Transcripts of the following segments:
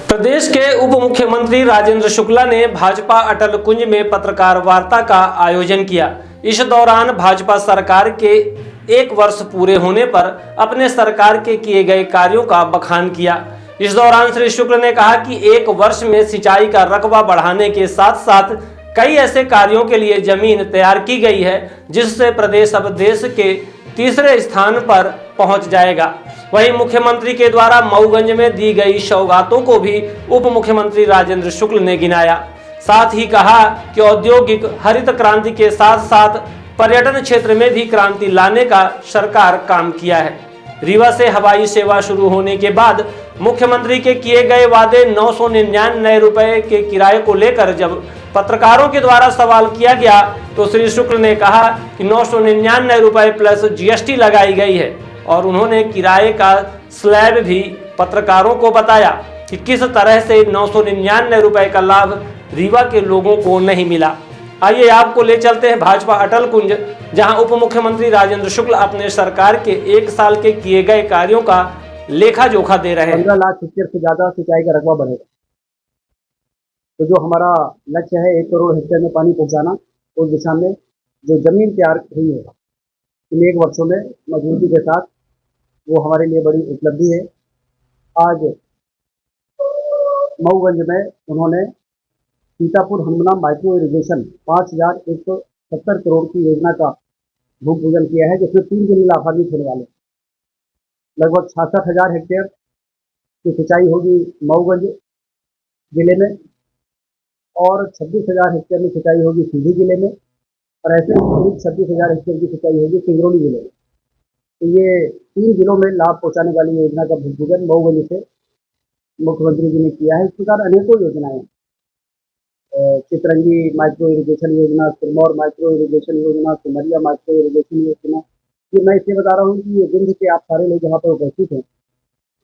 प्रदेश के उप मुख्यमंत्री राजेंद्र शुक्ला ने भाजपा अटल कुंज में पत्रकार वार्ता का आयोजन किया। इस दौरान भाजपा सरकार के 1 वर्ष पूरे होने पर अपने सरकार के किए गए कार्यों का बखान किया। इस दौरान श्री शुक्ल ने कहा कि 1 वर्ष में सिंचाई का रकबा बढ़ाने के साथ साथ कई ऐसे कार्यों के लिए जमीन तैयार की गई है जिससे प्रदेश अब देश के तीसरे स्थान पर पहुंच जाएगा। वहीं मुख्यमंत्री के द्वारा मऊगंज में दी गई सौगातों को भी उप मुख्यमंत्री राजेंद्र शुक्ल ने गिनाया। साथ ही कहा कि औद्योगिक हरित क्रांति के साथ साथ पर्यटन क्षेत्र में भी क्रांति लाने का सरकार काम किया है। रीवा से हवाई सेवा शुरू होने के बाद मुख्यमंत्री के किए गए वादे 999 रुपए के किराए को लेकर जब पत्रकारों के द्वारा सवाल किया गया तो श्री शुक्ल ने कहा कि 999 रुपए प्लस जीएसटी लगाई गई है और उन्होंने किराए का स्लैब भी पत्रकारों को बताया कि किस तरह से 999 रुपए का लाभ रीवा के लोगों को नहीं मिला। आइए आपको ले चलते हैं भाजपा अटल कुंज, जहां उप मुख्यमंत्री राजेंद्र शुक्ल अपने सरकार के 1 साल के किए गए कार्यों का लेखा जोखा दे रहे हैं। 15 लाख हेक्टेयर से ज्यादा सिंचाई का रकबा बढ़ेगा। तो जो हमारा लक्ष्य है 1 करोड़ हेक्टेयर में पानी पहुंचाना, उस दिशा में जो जमीन तैयार हुई है इन 1 वर्षों में मजबूती के साथ, वो हमारे लिए बड़ी उपलब्धि है। आज मऊगंज में उन्होंने सीतापुर हनुमना माइक्रो इरिगेशन 5170 करोड़ की योजना का भूमि पूजन किया है, जिसमें 3 जिले लाभान्वित होने वाले। लगभग 66,000 हेक्टेयर की सिंचाई होगी मऊगंज जिले में और 26,000 हेक्टेयर में सिंचाई होगी सीधी जिले में और ऐसे करीब 26,000 हेक्टेयर की सिंचाई होगी सिंगरौली जिले में। तो ये 3 जिलों में लाभ पहुंचाने वाली योजना का भूमि पूजन मऊगंज से मुख्यमंत्री जी ने किया है। इस प्रकार अनेकों योजनाएं, चितरंगी माइक्रो इरिगेशन योजना, सिरमौर माइक्रो इरिगेशन योजना, सिमरिया माइक्रो इरिगेशन योजना, ये मैं इसलिए बता रहा हूँ कि ये विंध्य के आप सारे लोग यहाँ पर उपस्थित हैं।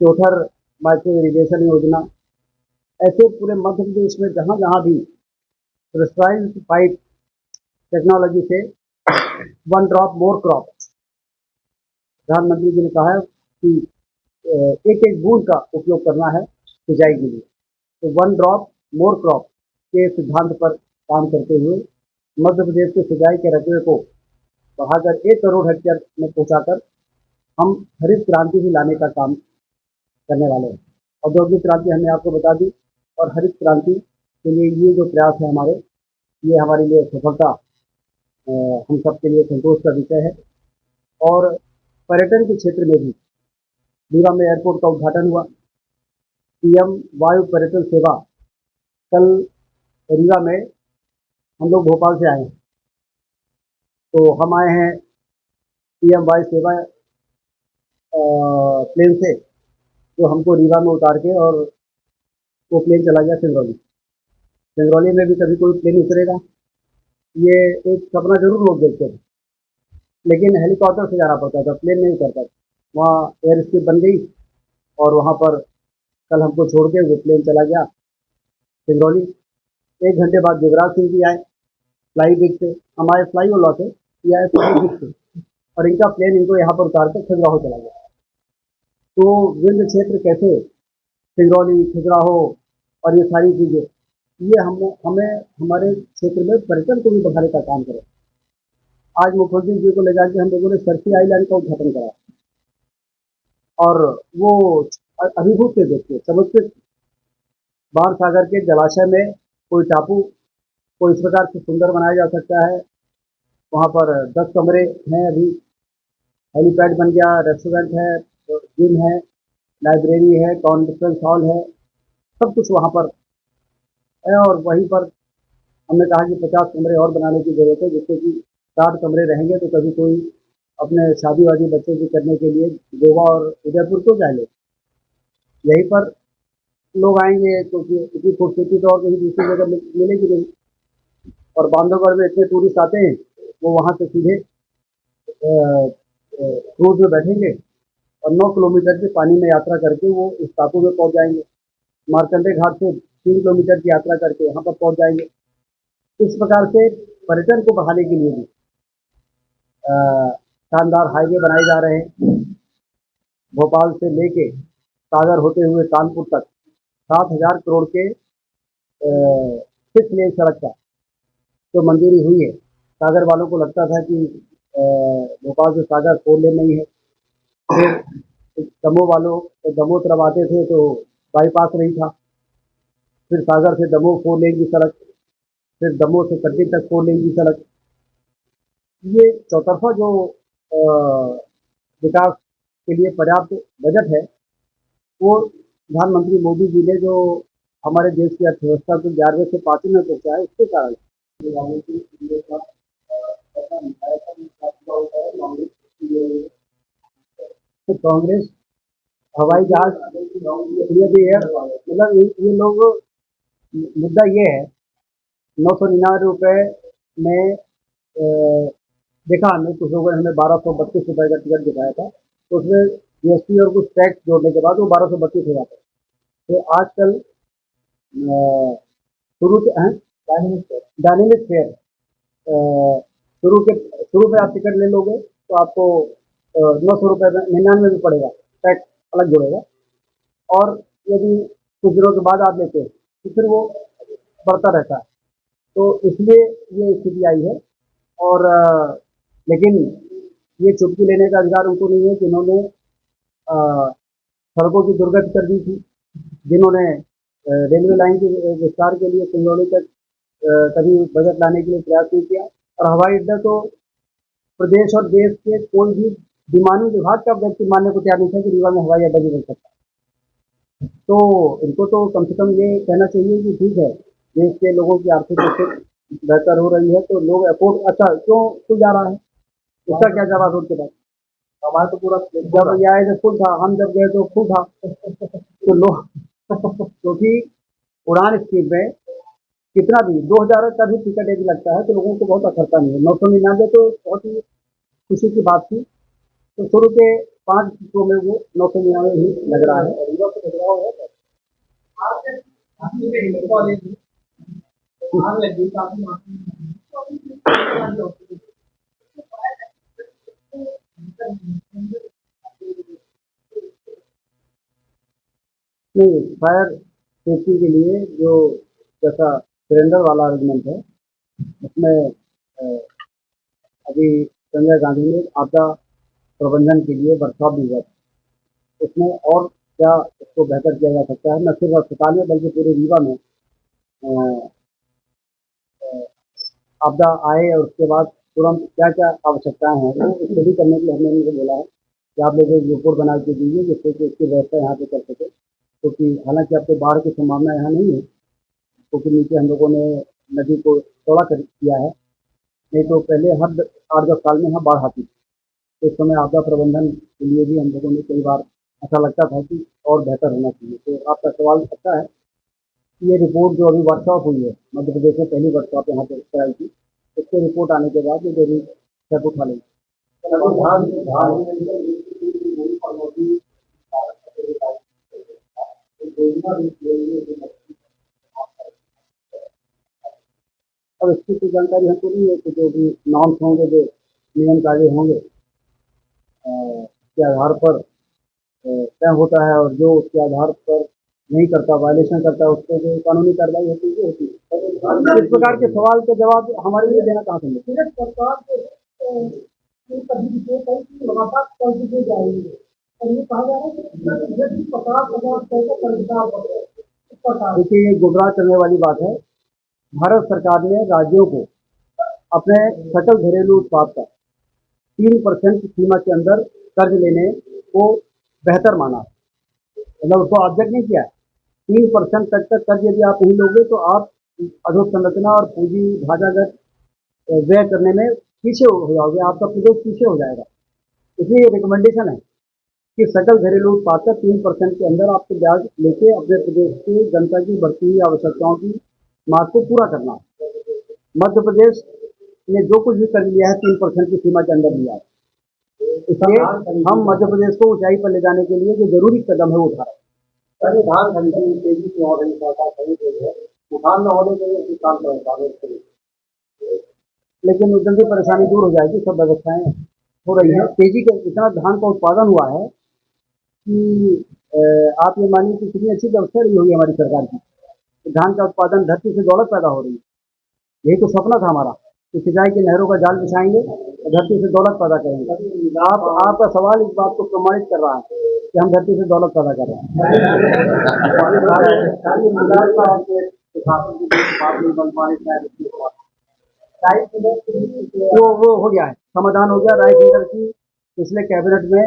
चौथर माइक्रो इरिगेशन योजना, ऐसे पूरे मध्य प्रदेश में जहाँ जहाँ भी प्रेशराइज्ड पाइप टेक्नोलॉजी से 1 ड्रॉप मोर क्रॉप, प्रधानमंत्री जी ने कहा है कि एक एक बूंद का उपयोग करना है सिंचाई के लिए। तो 1 ड्रॉप मोर क्रॉप के सिद्धांत पर काम करते हुए मध्य प्रदेश के सिंचाई के रकबे को बढ़ाकर 1 करोड़ हेक्टेयर में पहुंचाकर हम हरित क्रांति भी लाने का काम करने वाले हैं। औद्योगिक क्रांति हमने आपको बता दी और हरित क्रांति के लिए ये जो प्रयास है हमारे, ये हमारे लिए सफलता हम सबके लिए संतोष का विषय है। और पर्यटन के क्षेत्र में भी रीवा में एयरपोर्ट का उद्घाटन हुआ। पीएम वायु पर्यटन सेवा, कल रीवा में हम लोग भोपाल से आए हैं, तो हम आए हैं पीएम वायु सेवा प्लेन से, जो हमको रीवा में उतार के और वो प्लेन चला गया सिंगरौली। सिंगरौली में भी कभी कोई प्लेन उतरेगा, ये एक सपना जरूर लोग देखते थे, लेकिन हेलीकॉप्टर से जाना पड़ता था, प्लेन नहीं उतरता था। वहाँ एयर स्ट्रिप बन गई और वहाँ पर कल हमको छोड़ के वो प्लेन चला गया सिंगरौली। 1 घंटे बाद युवराज सिंह जी आए फ्लाई बिग से, हम आए फ्लाई ओला से, ये आए फ्लाई बिग से, और इनका प्लेन इनको यहाँ पर उतार कर खजुराहो चला गया। तो विंध्य क्षेत्र कैसे, सिंगरौली, खजुराहो और ये सारी चीज़ें, ये हमें हमारे क्षेत्र में पर्यटन को भी बढ़ाने का काम करें। आज मुख्यमंत्री जी को ले जाकर हम लोगों ने सरसी आइलैंड का उद्घाटन करा और वो अभिभूत थे। देखिए, समुद्र बाण सागर के जलाशय में कोई टापू को इस प्रकार से सुंदर बनाया जा सकता है। वहाँ पर 10 कमरे हैं, अभी हेलीपैड बन गया, रेस्टोरेंट है, जिम है, लाइब्रेरी है, कॉन्फ्रेंस हॉल है, सब कुछ वहाँ पर है। और वहीं पर हमने कहा कि 50 कमरे और बनाने की जरूरत है, जिससे कि 60 कमरे रहेंगे तो कभी कोई अपने शादी वादी बच्चे की करने के लिए गोवा और उदयपुर क्यों जाए लोग, यहीं पर लोग आएंगे, क्योंकि इतनी खूबसूरती तो और कहीं दूसरी जगह मिलेगी नहीं। और बांधवगढ़ में इतने टूरिस्ट आते हैं, वो वहाँ से सीधे क्रूज में बैठेंगे और 9 किलोमीटर के पानी में यात्रा करके वो इस टापू में पहुँच जाएंगे। मार्कंडे घाट से 3 किलोमीटर की यात्रा करके यहाँ पर पहुँच जाएंगे। इस प्रकार से पर्यटन को बढ़ाने के लिए भी शानदार हाईवे बनाए जा रहे हैं। भोपाल से लेके सागर होते हुए कानपुर तक 7,000 करोड़ के 6 लेन सड़क का तो मंजूरी हुई है। सागर वालों को लगता था कि भोपाल से सागर 4 लेन नहीं है। फिर दमोह वालों दमोह तरफ आते थे तो बाईपास नहीं था। फिर सागर से दमोह 4 लेन की सड़क, फिर दमोह से कटनी तक 4 लेन की सड़क। ये चौतरफा जो अ, विकास के लिए पर्याप्त बजट है, वो प्रधानमंत्री मोदी जी ने जो हमारे देश की अर्थव्यवस्था को 11वें से 5वें में पहुंचा है, उसके कारण तो कांग्रेस हवाई जहाज ये भी है, मतलब ये लोग, मुद्दा ये है 999 रुपये में देखा हमने कुछ लोगों ने हमें 1232 रुपये का टिकट दिखाया था, तो उसमें जीएसटी और कुछ टैक्स जोड़ने के बाद वो 1232 हो जाता है। तो आजकल शुरू के डायनेमिक फेयर शुरू में आप टिकट ले लोगे तो आपको 900 रुपये में 99 में पड़ेगा, टैक्स अलग जुड़ेगा। और यदि कुछ दिनों के बाद आप लेते हैं तो फिर वो बढ़ता रहता है। तो इसलिए ये स्थिति आई है। और लेकिन ये चुटकी लेने का अधिकार उनको नहीं है जिन्होंने सड़कों की दुर्गति कर दी थी, जिन्होंने रेलवे लाइन के विस्तार के लिए सिंगरौली तक कभी बजट लाने के लिए प्रयास नहीं किया। और हवाई अड्डा तो प्रदेश और देश के कोई भी विमानन विभाग का व्यक्ति मानने को तैयार नहीं था कि रीवा में हवाई अड्डा भी बन सकता है। तो इनको तो कम से कम ये कहना चाहिए कि ठीक है, देश के लोगों की आर्थिक स्थिति बेहतर हो रही है तो लोग अफोर्ड, अच्छा क्यों जा रहा है, उसका क्या जवाब है उनके पास? हमारा तो पूरा जब ये आए तो फुल था, हम जब गए तो फुल था। तो लोग क्योंकि उड़ान स्कीम में कितना भी 2,000 का भी टिकट यदि लगता है तो लोगों को बहुत असरता नहीं है। 999 तो बहुत ही खुशी की बात थी। तो शुरू के 5 किस्तों में वो 999 ही लग रहा है। नहीं, फायर सेफ्टी के लिए जो जैसा सिलेंडर वाला अरेंजमेंट है, उसमें अभी संजय गांधी ने आपदा प्रबंधन के लिए वर्कशॉप दी है। उसमें और क्या इसको बेहतर किया जा सकता है, न सिर्फ अस्पताल में बल्कि पूरे रीवा में आपदा आए और उसके बाद तुरंत क्या क्या आवश्यकताएं हैं वो स्टडी करने के लिए हमने उनको बोला है कि आप लोग एक रिपोर्ट बना के दीजिए जिससे कि उसकी व्यवस्था यहाँ पे कर सके। क्योंकि हालांकि अब तो बाढ़ की संभावना यहाँ नहीं है, क्योंकि नीचे हम लोगों ने नदी को चौड़ा कर दिया है। नहीं तो पहले हर 8-10 साल में यहाँ बाढ़ आती थी। तो इस समय आपदा प्रबंधन के लिए भी हम लोगों ने कई बार ऐसा लगता था कि और बेहतर होना चाहिए। तो आपका सवाल अच्छा है। ये रिपोर्ट जो अभी वर्कशॉप हुई है, मध्य प्रदेश में पहली वर्कशॉप यहाँ पे कराई थी, उसके रिपोर्ट आने के बाद ये जरूर स्टेप उठा लेंगे। अब इसकी कोई जानकारी हमको नहीं है कि जो भी नॉर्म्स होंगे, जो नियम कायदे होंगे, के आधार पर तय होता है, और जो उसके आधार पर नहीं करता, वायलेशन करता है, उस पर जो कानूनी कार्रवाई होती है वो होती है। इस प्रकार के सवाल का जवाब हमारे लिए देना कहाँ से मिलेगा? सरकार लगातार कर्ज दे जाएगी और ये कहा जा रहा है कि 50,000 रुपये का कर्जदार। देखिए, ये गुमराह करने वाली बात है। भारत सरकार ने राज्यों को अपने सकल घरेलू उत्पाद का 3% सीमा के अंदर कर्ज लेने को बेहतर माना, मतलब उसको ऑब्जेक्ट नहीं किया। 3% तक का कर्ज यदि आप नहीं लोगे तो आप अधोसंरचना और पूंजी ढांचागत व्यय करने में पीछे हो जाओगे, आपका प्रदेश पीछे हो जाएगा। इसलिए रिकमेंडेशन है कि सकल घरेलू उत्पाद का 3% के अंदर आपको ब्याज लेके अपने प्रदेश की जनता की बढ़ती हुई आवश्यकताओं की मांग को पूरा करना। मध्य प्रदेश ने जो कुछ भी कर लिया है 3% की सीमा के अंदर लिया है। इसलिए हम मध्य प्रदेश को ऊंचाई पर ले जाने के लिए जो जरूरी कदम है वो उठा रहे हैं। धान खरीदी तेजी से हो रही है, उठान न होने के लिए किसान परेशान है, लेकिन जल्दी परेशानी दूर हो जाएगी। सब व्यवस्थाएं हो रही है, तेजी के इतना धान का उत्पादन हुआ है कि आप ये मानिए कि कितनी अच्छी व्यवस्था रही होगी हमारी सरकार की। धान का उत्पादन, धरती से दौलत पैदा हो रही है। यही तो सपना था हमारा कि सिंचाई की नहरों का जाल बिछाएंगे और धरती से दौलत पैदा करेंगे। आपका सवाल इस बात को प्रमाणित कर रहा है कि हम धरती से दौलत पैदा कर रहे हैं। वो हो गया है, समाधान हो गया। राइस मिलर की पिछले कैबिनेट में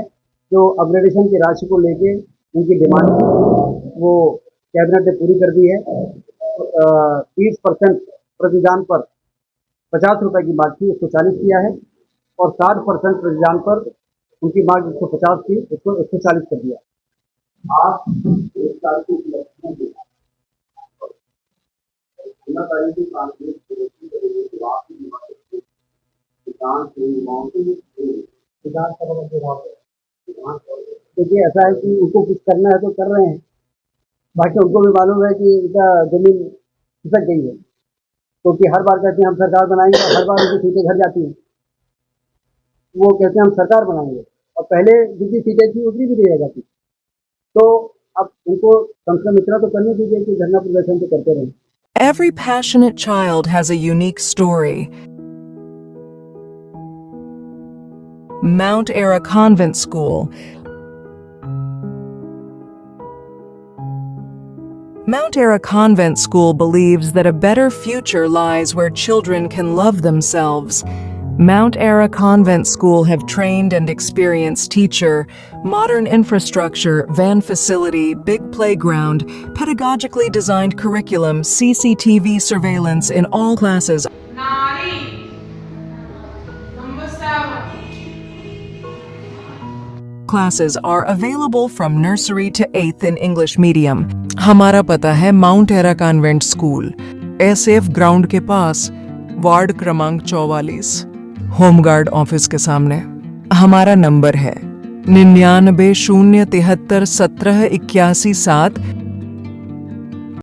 जो अपग्रेडेशन की राशि को लेके उनकी डिमांड थी, वो कैबिनेट ने पूरी कर दी है। 30% प्रतिदान पर 50 रुपए की मांग थी, उसको 40 किया है, और 60% प्रतिदान पर उनकी मांग 150 थी, उसको 140 कर दिया। आप एक साल की उपलब्धियां देखा, देखिए ऐसा है कि उनको कुछ करना है तो कर रहे हैं, बाकी उनको भी मालूम है कि इनका जमीन खिसक गई है, क्योंकि हर बार कहते हैं हम सरकार बनाएंगे, हर बार उनकी सीटें घर जाती हैं। वो कहते हैं हम सरकार बनाएंगे, और पहले जितनी सीटें थी उतनी भी दी जाती। तो अब उनको कम से कम इतना तो करने दीजिए कि धरना प्रदर्शन तो करते रहें। Every passionate child has a unique story. Mount Era Convent School. Mount Era Convent School believes that a better future lies where children can love themselves. Mount Era Convent School have trained and experienced teacher, modern infrastructure, van facility, big playground, pedagogically designed curriculum, CCTV surveillance in all classes. Nari. Number 7. Classes are available from nursery to 8th in English medium. हमारा पता है mount era convent school, SF ground के पास, ward क्रमांक 44, home guard office के सामने। हमारा number है 99 073 17 81 7।